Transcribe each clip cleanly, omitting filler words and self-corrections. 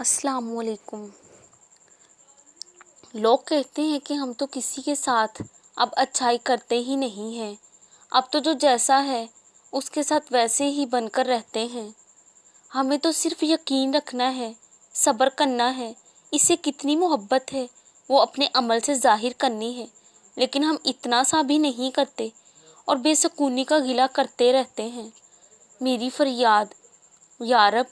السلام علیکم۔ لوگ کہتے ہیں کہ ہم تو کسی کے ساتھ اب اچھائی کرتے ہی نہیں ہیں، اب تو جو جیسا ہے اس کے ساتھ ویسے ہی بن کر رہتے ہیں۔ ہمیں تو صرف یقین رکھنا ہے، صبر کرنا ہے، اسے کتنی محبت ہے وہ اپنے عمل سے ظاہر کرنی ہے، لیکن ہم اتنا سا بھی نہیں کرتے اور بے سکونی کا گلہ کرتے رہتے ہیں۔ میری فریاد، یا رب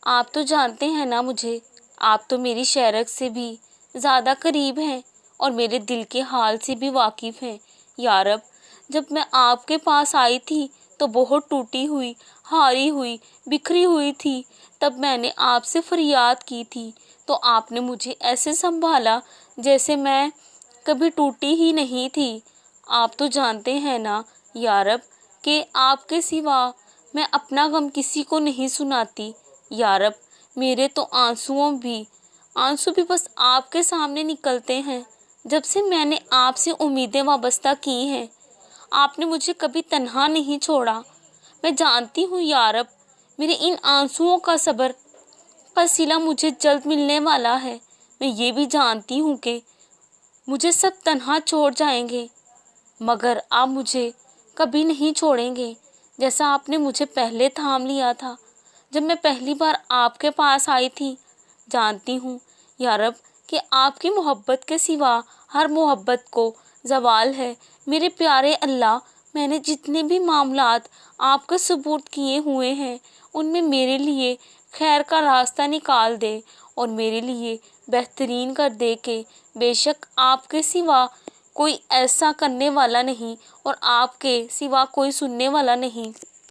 آپ تو جانتے ہیں نا مجھے، آپ تو میری شہرک سے بھی زیادہ قریب ہیں اور میرے دل کے حال سے بھی واقف ہیں۔ یا رب جب میں آپ کے پاس آئی تھی تو بہت ٹوٹی ہوئی، ہاری ہوئی، بکھری ہوئی تھی، تب میں نے آپ سے فریاد کی تھی تو آپ نے مجھے ایسے سنبھالا جیسے میں کبھی ٹوٹی ہی نہیں تھی۔ آپ تو جانتے ہیں نا یا رب کہ آپ کے سوا میں اپنا غم کسی کو نہیں سناتی۔ یا رب میرے تو آنسو بھی بس آپ کے سامنے نکلتے ہیں۔ جب سے میں نے آپ سے امیدیں وابستہ کی ہیں، آپ نے مجھے کبھی تنہا نہیں چھوڑا۔ میں جانتی ہوں یا رب میرے ان آنسوؤں کا صبر کا صلہ مجھے جلد ملنے والا ہے۔ میں یہ بھی جانتی ہوں کہ مجھے سب تنہا چھوڑ جائیں گے، مگر آپ مجھے کبھی نہیں چھوڑیں گے، جیسا آپ نے مجھے پہلے تھام لیا تھا جب میں پہلی بار آپ کے پاس آئی تھی۔ جانتی ہوں یا رب کہ آپ کی محبت کے سوا ہر محبت کو زوال ہے۔ میرے پیارے اللہ، میں نے جتنے بھی معاملات آپ کے سپرد کیے ہوئے ہیں ان میں میرے لیے خیر کا راستہ نکال دے اور میرے لیے بہترین کر دے کہ بے شک آپ کے سوا کوئی ایسا کرنے والا نہیں اور آپ کے سوا کوئی سننے والا نہیں۔